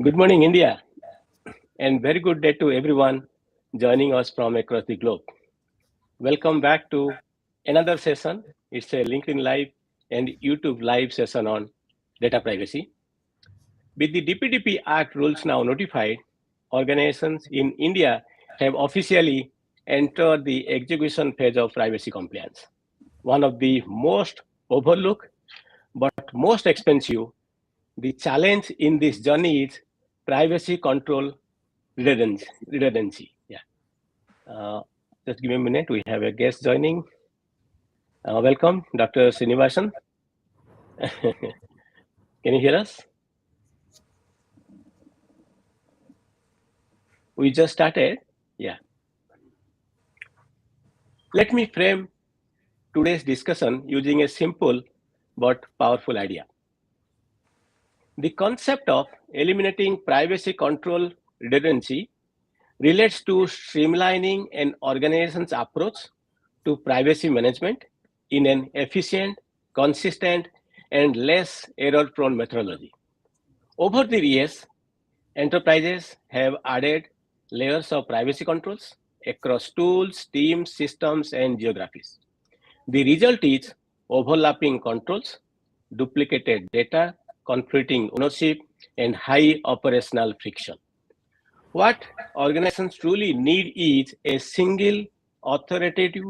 Good morning, India, and very good day to everyone joining us from across the globe. Welcome back to another session. It's a LinkedIn Live and YouTube Live session on data privacy. With the DPDP Act rules now notified, organizations in India have officially entered the execution phase of privacy compliance. One of the most overlooked but most expensive, the challenge in this journey is privacy control redundancy. Yeah. Uh, just give me a minute. We have a guest joining. Welcome, Dr. Srinivasan. Can you hear us? We just started. Yeah. Let me frame today's discussion using a simple but powerful idea. The concept of eliminating privacy control redundancy relates to streamlining an organization's approach to privacy management in an efficient, consistent, and less error-prone methodology. Over the years, enterprises have added layers of privacy controls across tools, teams, systems, and geographies. The result is overlapping controls, duplicated data, conflicting ownership, and high operational friction. What organizations truly need is a single authoritative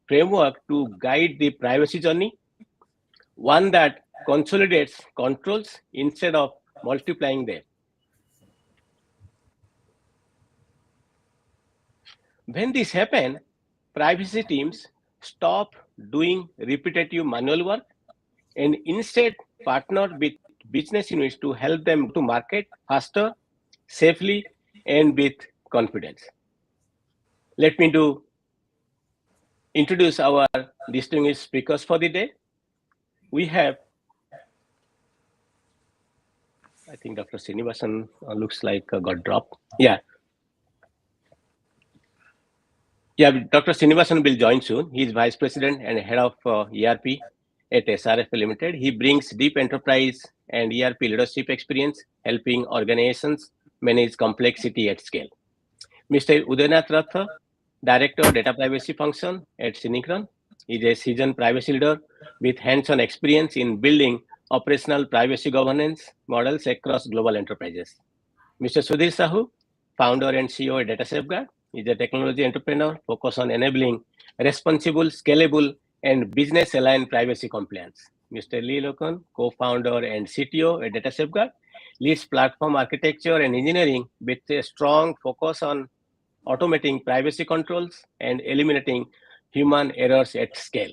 framework to guide the privacy journey, one that consolidates controls instead of multiplying them. When this happens, privacy teams stop doing repetitive manual work and instead partner with business units to help them to market faster, safely, and with confidence. Let me introduce our distinguished speakers for the day. We have, I think Dr. Srinivasan looks like got dropped. Yeah, Dr. Srinivasan will join soon. He is Vice President and Head of ERP at SRF Limited. He brings deep enterprise and ERP leadership experience, helping organizations manage complexity at scale. Mr. Uday Rath, Director Data Privacy Function at Synechron, is a seasoned privacy leader with hands-on experience in building operational privacy governance models across global enterprises. Mr. Sudhir Sahu, founder and CEO at Data Safeguard, is a technology entrepreneur focused on enabling responsible, scalable, and business-aligned privacy compliance. Mr. Nocon, co-founder and CTO at Data Safeguard, leads platform architecture and engineering with a strong focus on automating privacy controls and eliminating human errors at scale.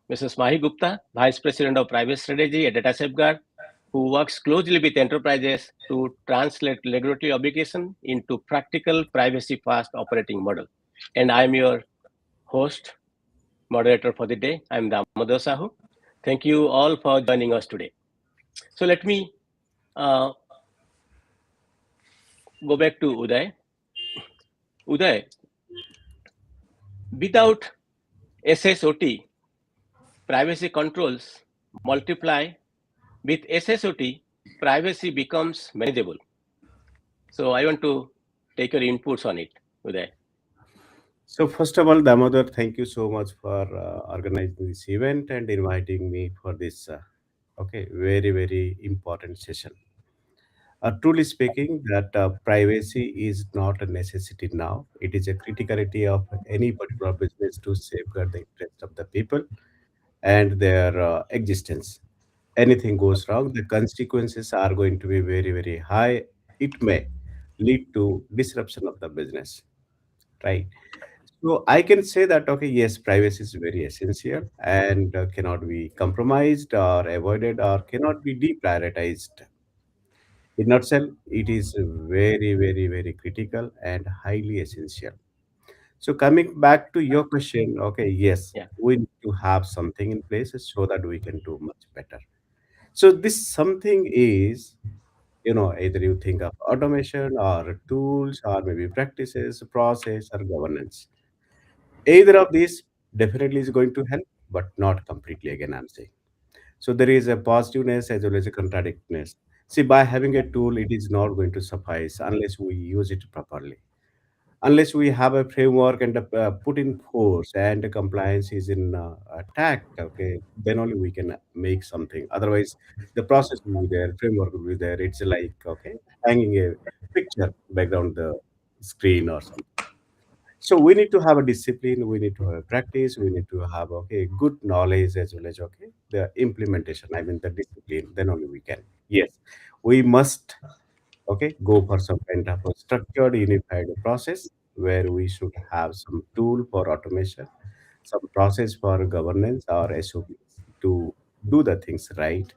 Mrs. Mahi Gupta, Vice President of Private Strategy at Data Safeguard, who works closely with enterprises to translate regulatory obligation into practical privacy-fast operating model. And I'm your host, moderator for the day. I'm Damodar Sahu. Thank you all for joining us today. So let me go back to Uday. Uday, without SSOT, privacy controls multiply. With SSOT, privacy becomes manageable. So I want to take your inputs on it, Uday. So first of all, Damodar, thank you so much for organizing this event and inviting me for this very important session. Truly speaking, that privacy is not a necessity now. It is a criticality of any particular business to safeguard the interest of the people and their existence. Anything goes wrong, the consequences are going to be very high. It may lead to disruption of the business, right? So I can say that, okay, yes, privacy is very essential and cannot be compromised or avoided or cannot be deprioritized. In nutshell, it is very critical and highly essential. So coming back to your question, okay, yes, Yeah. we need to have something in place so that we can do much better. So this something is, either you think of automation or tools or maybe practices, process or governance. Either of these definitely is going to help, but not completely again, I'm saying. So there is a positiveness as well as a contradictness. See, by having a tool, it is not going to suffice unless we use it properly. Unless we have a framework and put in force and the compliance is in attack, okay, then only we can make something. Otherwise, the process will be there, framework will be there. It's like, okay, hanging a picture background the screen or something. So we need to have a discipline, we need to have a practice, we need to have, okay, good knowledge as well as, okay, the implementation, I mean the discipline, then only we can. Yes, we must, okay, go for some kind of a structured unified process where we should have some tool for automation, some process for governance or SOPs to do the things right.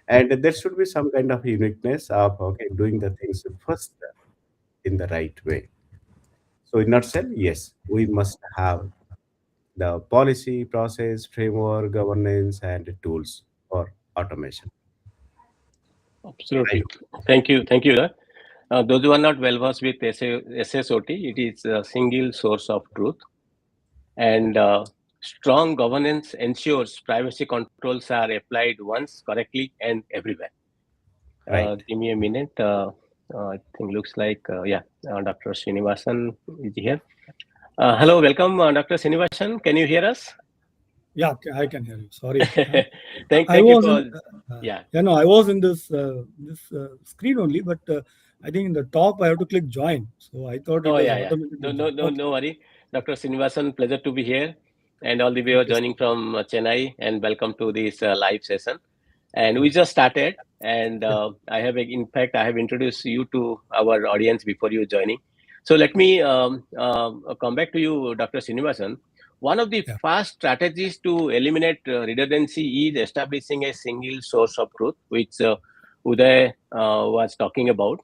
And there should be some kind of uniqueness of, okay, doing the things first in the right way. So in nutshell, yes, we must have the policy, process, framework, governance, and tools for automation. Absolutely. Right. Thank you. Those who are not well versed with SSOT, it is a single source of truth, and strong governance ensures privacy controls are applied once correctly and everywhere. Right. Give me a minute. I think looks like Dr. Srinivasan is here. Hello, welcome, Dr. Srinivasan. Can you hear us? Yeah, I can hear you. Sorry. I Thank you was in. for yeah. No, I was in this screen only, but I think in the top I have to click join. So I thought it Oh, has yeah. No, automatically no, joined. no, Okay. no worry. Dr. Srinivasan, pleasure to be here. And all the way you're Thank you. joining from Chennai, and welcome to this live session. And we just started, and Yeah. in fact, I have introduced you to our audience before you joining. So let me come back to you, Dr. Srinivasan. One of the Yeah. fast strategies to eliminate redundancy is establishing a single source of truth, which Uday was talking about.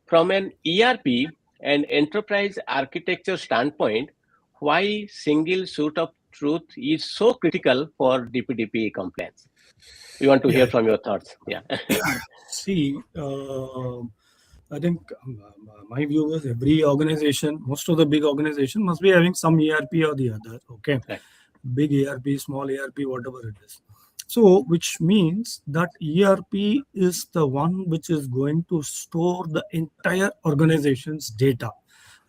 From an ERP and enterprise architecture standpoint, why single source of truth is so critical for DPDP compliance? We want to hear Yeah. from your thoughts. Yeah. See, I think my view is every organization, most of the big organization must be having some ERP or the other. Okay, Right. big ERP, small ERP, whatever it is. So, which means that ERP is the one which is going to store the entire organization's data.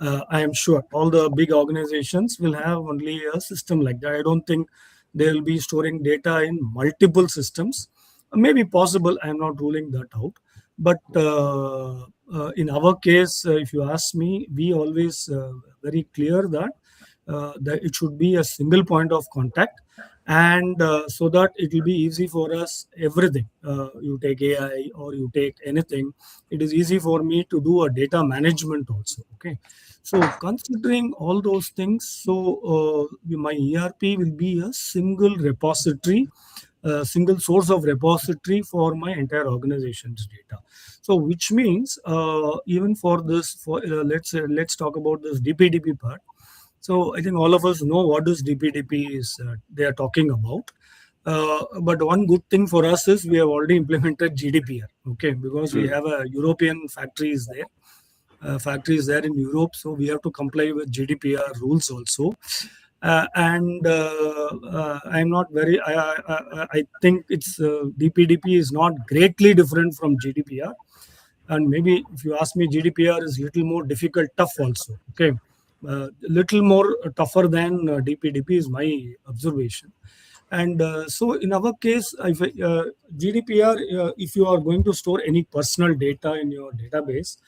I am sure all the big organizations will have only a system like that. I don't think they will be storing data in multiple systems. Maybe possible. I am not ruling that out. But in our case, if you ask me, we always very clear that it should be a single point of contact, and so that it will be easy for us everything. You take AI or you take anything, it is easy for me to do a data management also. Okay, so considering all those things, so my ERP will be a single repository, single source of repository for my entire organization's data. So which means even for this, for let's talk about this DPDP part. So I think all of us know what this DPDP is they are talking about. But one good thing for us is we have already implemented GDPR. Okay, because we Hmm. have a European factories there. Factories there in Europe, so we have to comply with GDPR rules also. And I'm not very. I think it's DPDP is not greatly different from GDPR, and maybe if you ask me, GDPR is little more difficult, tough also. Okay, little more tougher than DPDP is my observation. And so in our case, if GDPR, if you are going to store any personal data in your database,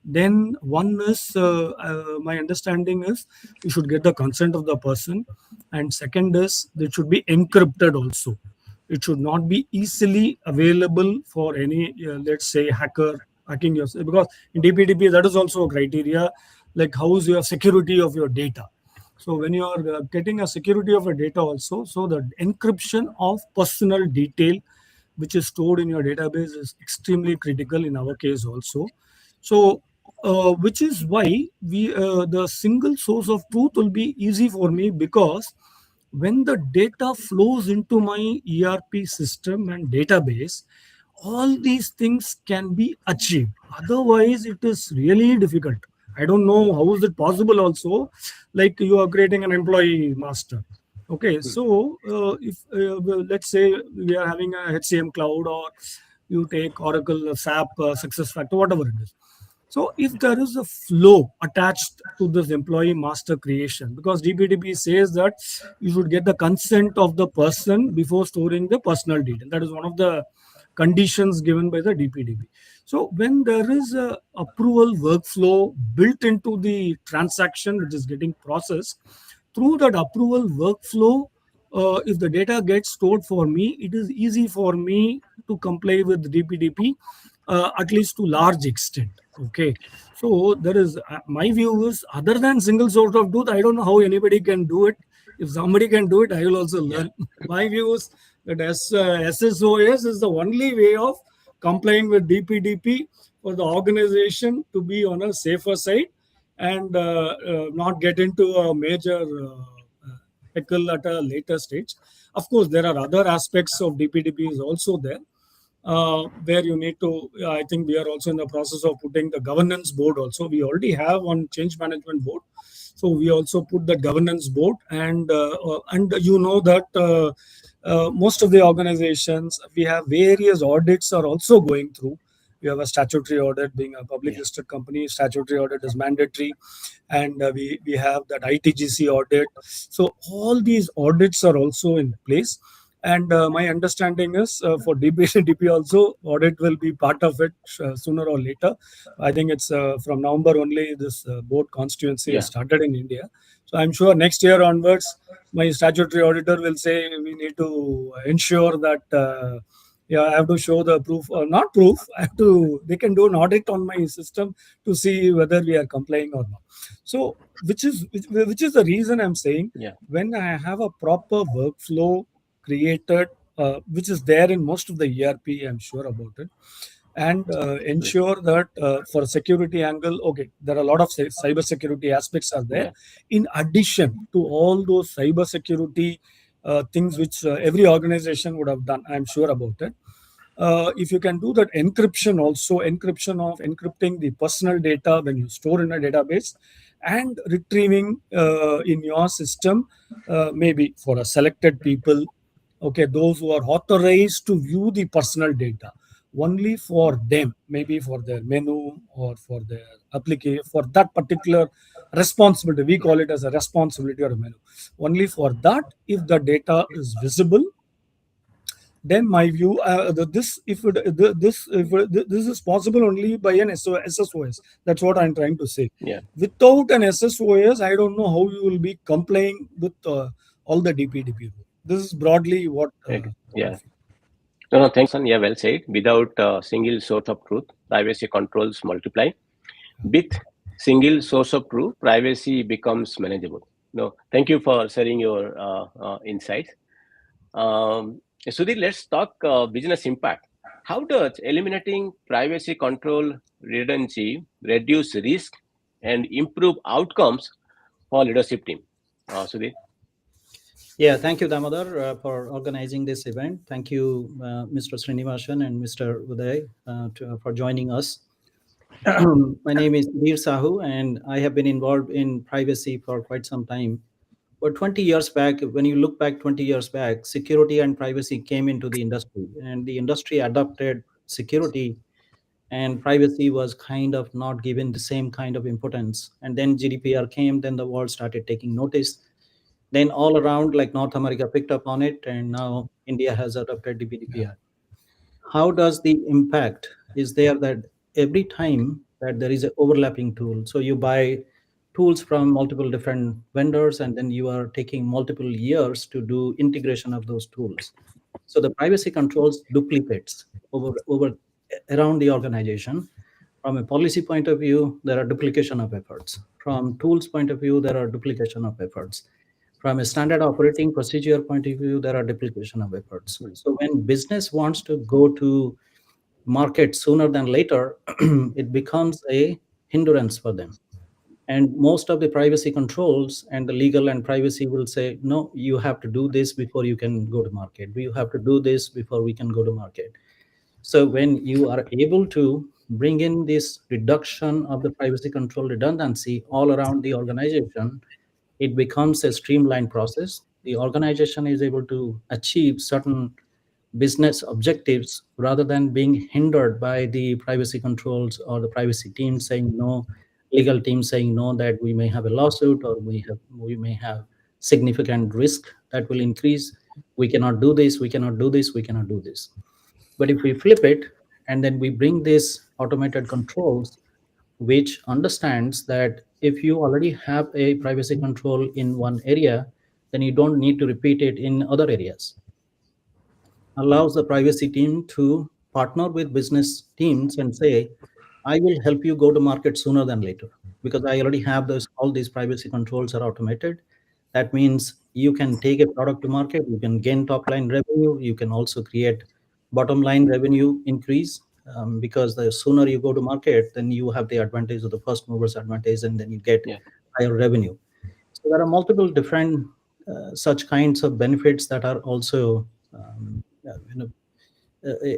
then one is my understanding is you should get the consent of the person, and second is it should be encrypted also. It should not be easily available for any let's say hacker hacking yourself, because in DPDP that is also a criteria, like how is your security of your data. So when you are getting a security of a data also, so the encryption of personal detail which is stored in your database is extremely critical in our case also. So which is why we the single source of truth will be easy for me, because when the data flows into my ERP system and database, all these things can be achieved. Otherwise, it is really difficult. I don't know how is it possible also, like you are creating an employee master. Okay, Hmm. so if well, let's say we are having a HCM cloud, or you take Oracle, SAP, SuccessFactors, whatever it is. So if there is a flow attached to this employee master creation, because DPDP says that you should get the consent of the person before storing the personal detail. That is one of the conditions given by the DPDP. So when there is a approval workflow built into the transaction which is getting processed, through that approval workflow, if the data gets stored for me, it is easy for me to comply with DPDP, at least to large extent. Okay, so there is my view is, other than single source of truth, I don't know how anybody can do it. If somebody can do it, I will also learn. My view is that SSOS is the only way of complying with DPDP for the organization to be on a safer side and not get into a major pickle at a later stage. Of course, there are other aspects of DPDP is also there, where you need to, I think we are also in the process of putting the governance board also. We already have one change management board. So we also put the governance board, and you know that most of the organizations, we have various audits are also going through. We have a statutory audit. Being a public listed company, statutory audit is mandatory, and we have that ITGC audit. So all these audits are also in place. And my understanding is for DPDP also, audit will be part of it sooner or later. I think it's from November only this board constituency has started in India. So I'm sure next year onwards, my statutory auditor will say we need to ensure that I have to show the proof or not proof. I have to. They can do an audit on my system to see whether we are complying or not. So which is the reason I'm saying, when I have a proper workflow created, which is there in most of the ERP, I'm sure about it, and ensure that for security angle, okay, there are a lot of cyber security aspects are there. In addition to all those cyber security things which every organization would have done, I'm sure about it. If you can do that encryption also, encrypting the personal data when you store in a database, and retrieving in your system, maybe for a selected people, okay, those who are authorized to view the personal data, only for them, maybe for their menu or for their application, for that particular responsibility, we call it as a responsibility or a menu. Only for that, if the data is visible, then my view, this is possible only by an SSOS. That's what I'm trying to say. Without an SSOS, I don't know how you will be complying with all the DPDP rules. This is broadly what. No, thanks, son. Yeah, well said. Without single source of truth, privacy controls multiply. With single source of truth, privacy becomes manageable. No, thank you for sharing your insights. Sudhir, let's talk business impact. How does eliminating privacy control redundancy reduce risk and improve outcomes for leadership team? Sudhir? Yeah, thank you, Damodar, for organizing this event. Thank you, Mr. Srinivasan and Mr. Uday, for joining us. My name is Sudhir Sahu, and I have been involved in privacy for quite some time. But 20 years back, when you look back 20 years back, security and privacy came into the industry, and the industry adopted security, and privacy was kind of not given the same kind of importance. And then GDPR came, then the world started taking notice. Then all around, like North America picked up on it, and now India has adopted DPDP. How does the impact is there that every time that there is an overlapping tool, so you buy tools from multiple different vendors, and then you are taking multiple years to do integration of those tools. So the privacy controls duplicates over around the organization. From a policy point of view, there are duplication of efforts. From tools point of view, there are duplication of efforts. From a standard operating procedure point of view, there are duplication of efforts. So when business wants to go to market sooner than later, it becomes a hindrance for them. And most of the privacy controls and the legal and privacy will say, no, you have to do this before you can go to market. You have to do this before we can go to market. So when you are able to bring in this reduction of the privacy control redundancy all around the organization, it becomes a streamlined process. The organization is able to achieve certain business objectives rather than being hindered by the privacy controls or the privacy team saying no, legal team saying no, that we may have a lawsuit or we may have significant risk that will increase. We cannot do this, we cannot do this, we cannot do this. But if we flip it and then we bring this automated controls, which understands that if you already have a privacy control in one area, then you don't need to repeat it in other areas. Allows the privacy team to partner with business teams and say, I will help you go to market sooner than later because I already have this, all these privacy controls are automated. That means you can take a product to market, you can gain top line revenue, you can also create bottom line revenue increase, because the sooner you go to market, then you have the advantage of the first movers advantage, and then you get Yeah. higher revenue. So there are multiple different such kinds of benefits that are also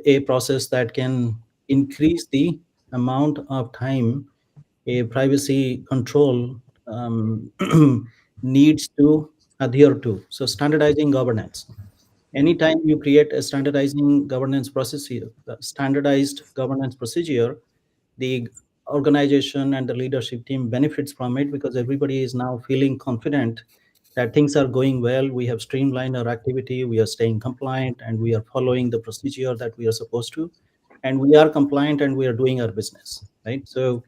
a process that can increase the amount of time a privacy control needs to adhere to. So standardizing governance. Anytime you create a standardized governance procedure, the organization and the leadership team benefits from it because everybody is now feeling confident that things are going well. We have streamlined our activity, we are staying compliant, and we are following the procedure that we are supposed to, and we are compliant and we are doing our business, right? So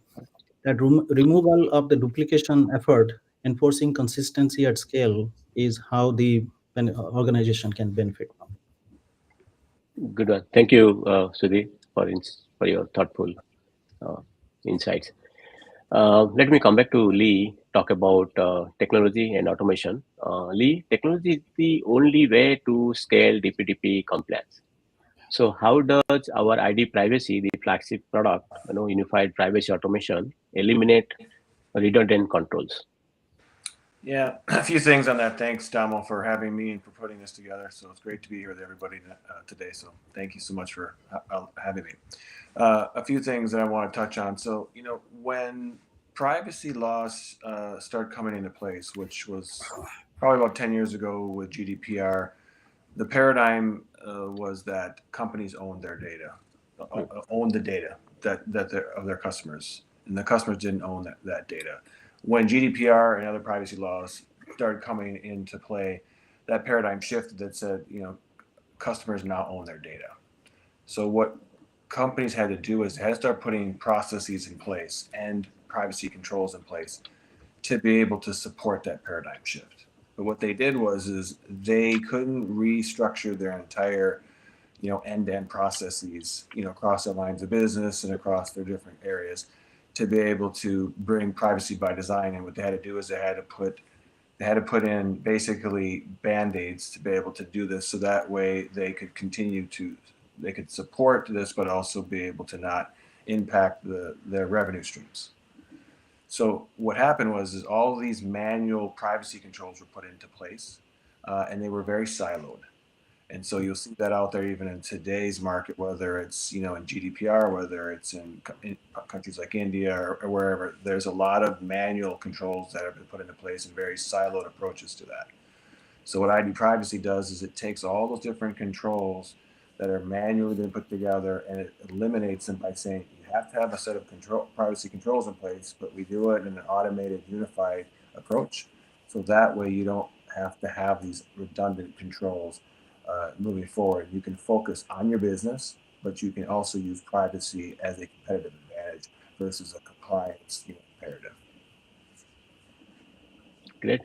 that removal of the duplication effort, enforcing consistency at scale is how the organization can benefit from. Good one. Thank you, Sudhir, for your thoughtful uh, insights. Let me come back to Lee, talk about technology and automation. Lee, technology is the only way to scale DPDP compliance. So how does our ID privacy, the flagship product, unified privacy automation, eliminate redundant controls? Yeah, a few things on that. Thanks, Damo, for having me and for putting this together. So it's great to be here with everybody today. So thank you so much for having me. A few things that I want to touch on. So, when privacy laws started coming into place, which was probably about 10 years ago with GDPR, the paradigm was that companies owned their data, owned the data of their customers, and the customers didn't own that data. When GDPR and other privacy laws started coming into play, that paradigm shifted that said, customers now own their data. So what companies had to do is they had to start putting processes in place and privacy controls in place to be able to support that paradigm shift. But what they did is they couldn't restructure their entire, end-to-end processes, across their lines of business and across their different areas to be able to bring privacy by design. And what they had to do is they had to put in basically band-aids to be able to do this. So that way they could they could support this, but also be able to not impact their revenue streams. So what happened is all of these manual privacy controls were put into place, and they were very siloed. And so you'll see that out there even in today's market, whether it's in GDPR, whether it's in countries like India or wherever. There's a lot of manual controls that have been put into place and very siloed approaches to that. So what ID privacy does is it takes all those different controls that are manually been put together and it eliminates them by saying you have to have a set of privacy controls in place, but we do it in an automated, unified approach. So that way you don't have to have these redundant controls moving forward. You can focus on your business, but you can also use privacy as a competitive advantage versus a compliance imperative. Great.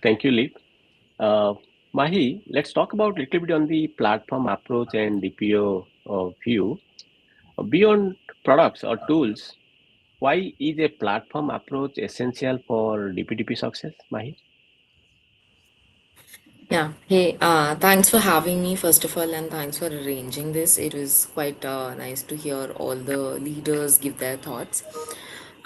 Thank you, Lee. Mahi, let's talk about a little bit on the platform approach and DPO view. Beyond products or tools, why is a platform approach essential for DPDP success, Mahi? Yeah. Hey, thanks for having me, first of all, and thanks for arranging this. It was quite nice to hear all the leaders give their thoughts.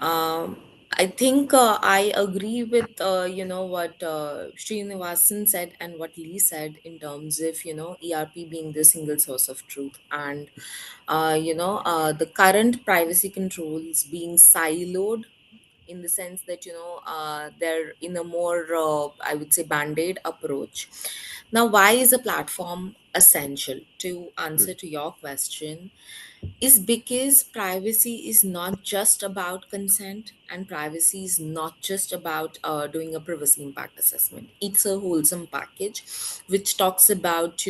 Um, I think I agree with what Srinivasan said and what Lee said in terms of ERP being the single source of truth, and the current privacy controls being siloed in the sense that, they're in a more, I would say, band-aid approach. Now, why is a platform essential? To answer to your question, is because privacy is not just about consent, and privacy is not just about doing a privacy impact assessment. It's a wholesome package which talks about,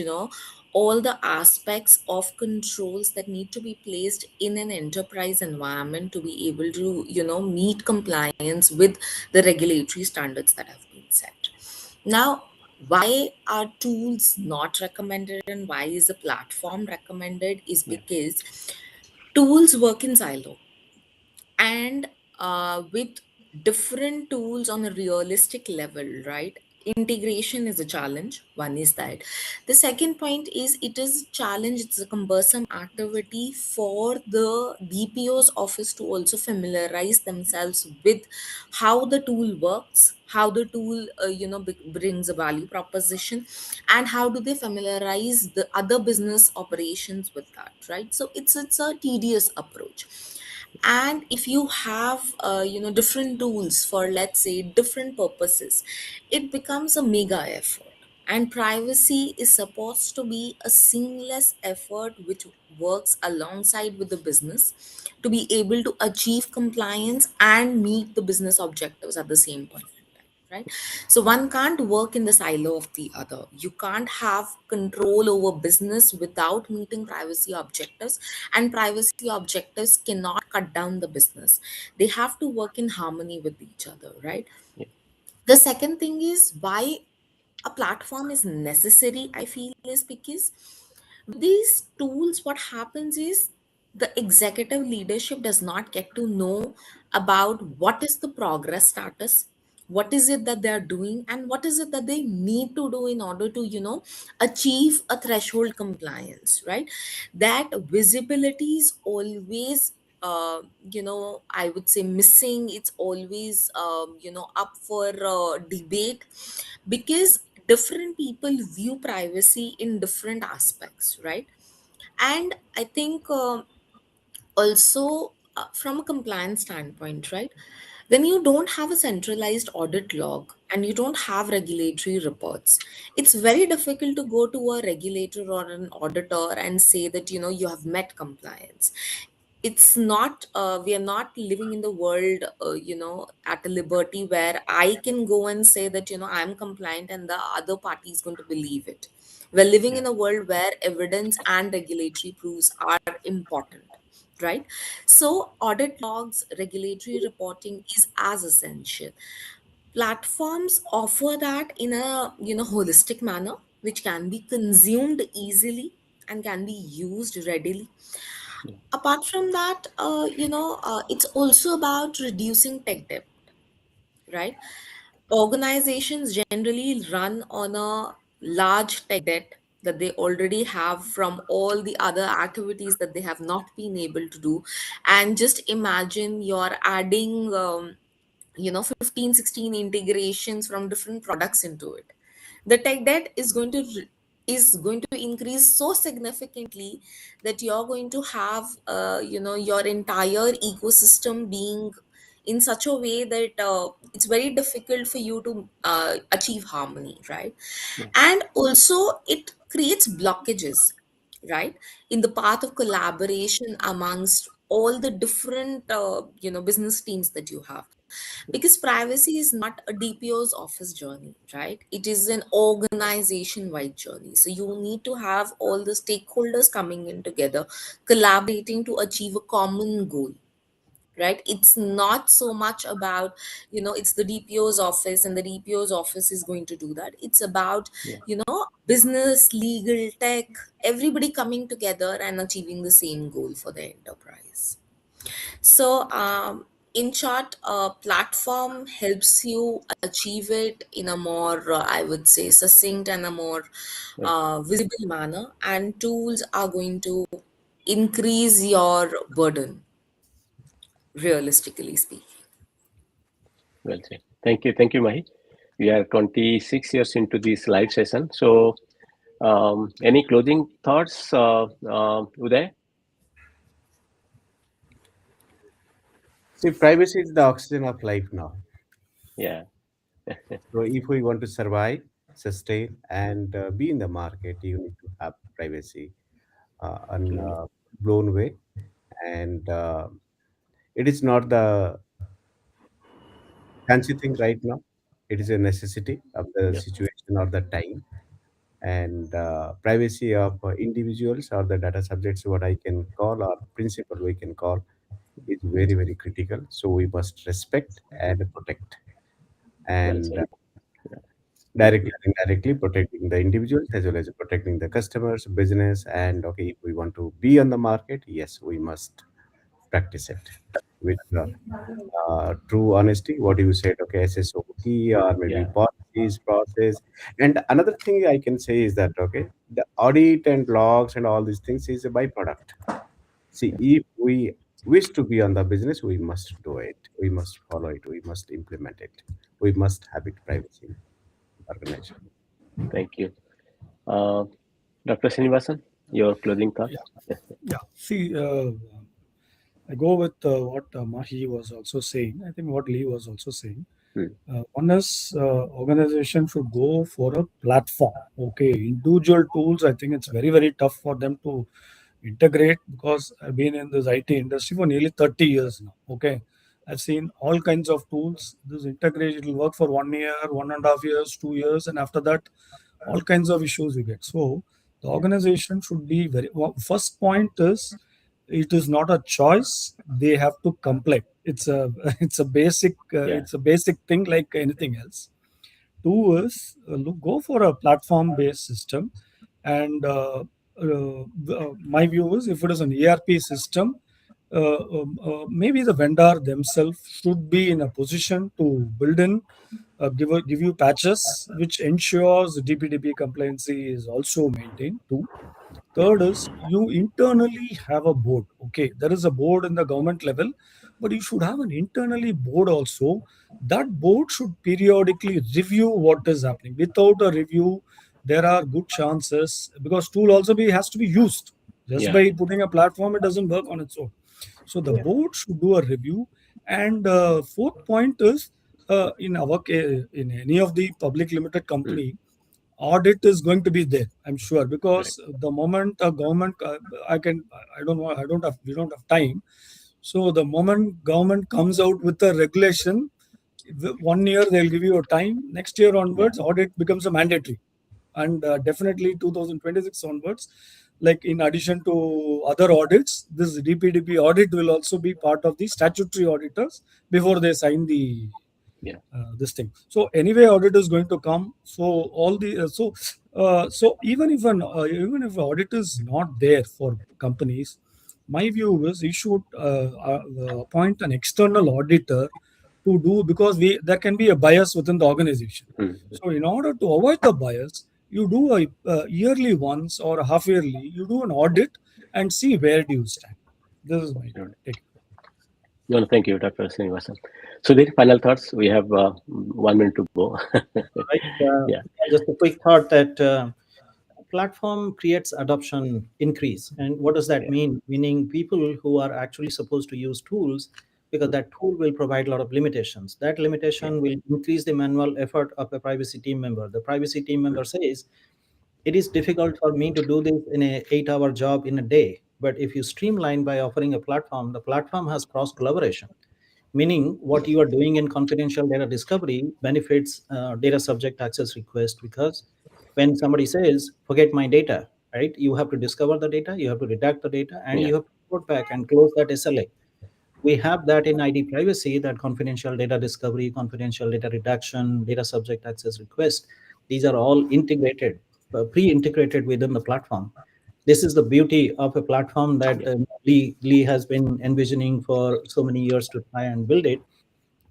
all the aspects of controls that need to be placed in an enterprise environment to be able to, meet compliance with the regulatory standards that have been set. Now, why are tools not recommended and why is a platform recommended is Yeah. because tools work in silo, and with different tools on a realistic level, right? Integration is a challenge. One is that. The second point is it is a challenge, it's a cumbersome activity for the DPO's office to also familiarize themselves with how the tool works, how the tool brings a value proposition, and how do they familiarize the other business operations with that, right? So it's a tedious approach. And if you have different tools for, let's say, different purposes, it becomes a mega effort. And privacy is supposed to be a seamless effort which works alongside with the business to be able to achieve compliance and meet the business objectives at the same point in time, right? So one can't work in the silo of the other. You can't have control over business without meeting privacy objectives, and privacy objectives cannot cut down the business. They have to work in harmony with each other, right? Yeah. The second thing is why a platform is necessary, I feel, is because with these tools, what happens is the executive leadership does not get to know about what is the progress status, what is it that they are doing, and what is it that they need to do in order to, achieve a threshold compliance, right? That visibility is always, I would say, missing. It's always, up for debate, because different people view privacy in different aspects, right? And I think, also, from a compliance standpoint, right? When you don't have a centralized audit log and you don't have regulatory reports, it's very difficult to go to a regulator or an auditor and say that, you have met compliance. It's not, we are not living in the world, at a liberty where I can go and say that, I'm compliant and the other party is going to believe it. We're living Yeah. in a world where evidence and regulatory proofs are important, right? So audit logs, regulatory reporting is as essential. Platforms offer that in a, holistic manner, which can be consumed easily and can be used readily. Yeah. Apart from that, it's also about reducing tech debt, right? Organizations generally run on a large tech debt that they already have from all the other activities that they have not been able to do. And just imagine you're adding, 15, 16 integrations from different products into it. The tech debt is going to increase so significantly that you're going to have, your entire ecosystem being in such a way that, it's very difficult for you to achieve harmony, right? Yeah. And also it creates blockages, right, in the path of collaboration amongst all the different, business teams that you have. Because privacy is not a DPO's office journey, right? It is an organization wide journey. So you need to have all the stakeholders coming in together, collaborating to achieve a common goal, right? It's not so much about, it's the DPO's office and the DPO's office is going to do that. It's about, Yeah. business, legal, tech, everybody coming together and achieving the same goal for the enterprise. So, in short, a platform helps you achieve it in a more, I would say, succinct and a more Right. visible manner, and tools are going to increase your burden, realistically speaking. Well said. Thank you, Mahi. We are 26 years into this live session. So, any closing thoughts, Uday? See, privacy is the oxygen of life now. Yeah. So if we want to survive, sustain, and be in the market, you need to have privacy Absolutely. blown away. And it is not the fancy thing right now. It is a necessity of the Yeah. situation or the time. And privacy of individuals or the data subjects, what I can call, or principle we can call, is very, very critical. So we must respect and protect. Well And said. Yeah. Thank directly you. and indirectly protecting the individuals as well as protecting the customers, business. And okay, if we want to be on the market, yes, we must practice it with true honesty. What you said, okay, SSOP or maybe Yeah. policies, process. And another thing I can say is that, okay, the audit and logs and all these things is a byproduct. See, if we wish to be on the business, we must do it. We must follow it. We must implement it. We must have it privacy organization. Thank you. Uh, Dr. Srinivasan, your closing thoughts? Yeah. See, I go with what Mahi was also saying. I think what Lee was also saying. Hmm. One is organization should go for a platform. Okay, individual tools, I think it's very, very tough for them to integrate because I've been in this IT industry for nearly 30 years now. Okay, I've seen all kinds of tools. This integration, it will work for 1 year, 1.5 years, 2 years, and after that, all kinds of issues we get. So the Yeah. organization should be very. First point is it is not a choice. They have to comply. It's a Yeah. it's a basic thing like anything else. Two is go for a platform based system, and my view is if it is an ERP system, maybe the vendor themselves should be in a position to build in, give you patches which ensures DPDP compliancy is also maintained. Too. Yeah. Third is you internally have a board. Okay, there is a board in the government level, but you should have an internally board also. That board should periodically review what is happening. Without a review, there are good chances because tool also has to be used. Just Yeah. by putting a platform, it doesn't work on its own. So the Yeah. board should do a review. And fourth point is in any of the public limited Hmm. company, audit is going to be there, I'm sure, Right. because the moment a government I don't know, we don't have time. So the moment government comes out with a regulation, 1 year they'll give you a time, next year Yeah. onwards audit becomes a mandatory. And definitely 2026 onwards, like in addition to other audits, this DPDP audit will also be part of the statutory auditors before they sign the Yeah. this thing. So anyway, audit is going to come. So all the so even if audit is not there for companies, my view is you should appoint an external auditor to do, because we there can be a bias within the organization. Hmm. So in order to avoid the bias, you do a yearly once or a half yearly, you do an audit and see where do you stand. This is my Absolutely. take. No, no, thank you, Dr. Srinivasan. So, the final thoughts. We have 1 minute to go. Right. Yeah. Just a quick thought that platform creates adoption increase. And what does that Yeah. mean? Meaning people who are actually supposed to use tools, because that tool will provide a lot of limitations. That Yeah. limitation will increase the manual effort of a privacy team member. The privacy team member says, it is difficult for me to do this in a 8-hour job in a day. But if you streamline by offering a platform, the platform has cross collaboration, meaning what you are doing in confidential data discovery benefits data subject access request, because when somebody says forget my data, right, you have to discover the data, you have to redact the data, and Yeah. you have to report back and close that SLA. We have that in ID privacy, that confidential data discovery, confidential data redaction, data subject access request, these are all integrated, pre-integrated within the platform. This is the beauty of a platform that Yeah. Lee has been envisioning for so many years to try and build it.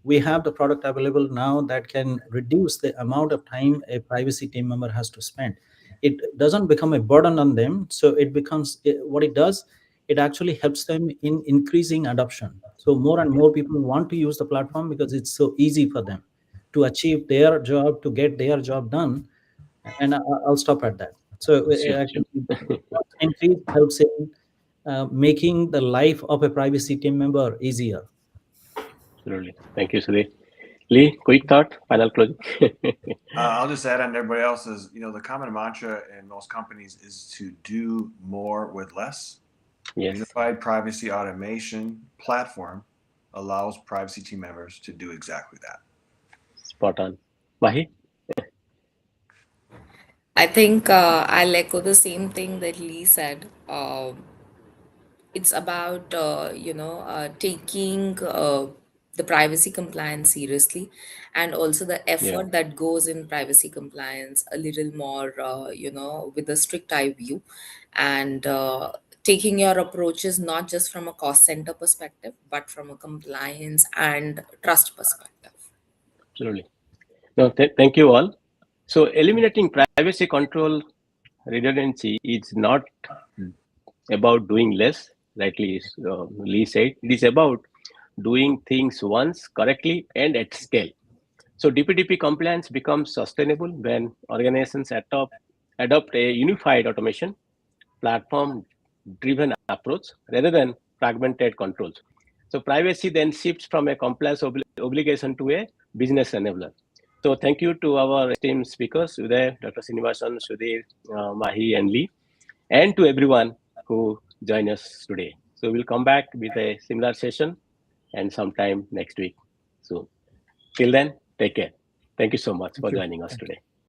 We have the product available now that can reduce the amount of time a privacy team member has to spend. It doesn't become a burden on them. So it becomes what it does. It actually helps them in increasing adoption. So more and more people want to use the platform because it's so easy for them to achieve their job, to get their job done. And I'll stop at that. So Sure. Sure. actually, increase helps in making the life of a privacy team member easier. Absolutely. Thank you, Sudhir. Lee, quick thought, final closing. I'll just add on to everybody else's. The common mantra in most companies is to do more with less. Yes, Unified privacy automation platform allows privacy team members to do exactly that. spot on. Mahi? I think I'll echo the same thing that Lee said. It's about taking the privacy compliance seriously, and also the Yeah, effort that goes in privacy compliance a little more with a strict eye view, and taking your approaches not just from a cost center perspective but from a compliance and trust perspective. absolutely. No, thank you all. So eliminating privacy control redundancy is not about doing less, rightly Lee said. It is about doing things once correctly and at scale. So DPDP compliance becomes sustainable when organizations adopt a unified automation platform-driven approach rather than fragmented controls. So privacy then shifts from a compliance obligation to a business enabler. So thank you to our esteemed speakers, Uday, Dr. Srinivasan, Sudhir, Mahi, and Lee, and to everyone who joined us today. So we'll come back with a similar session and sometime next week. So till then, take care. Thank you so much for joining us today.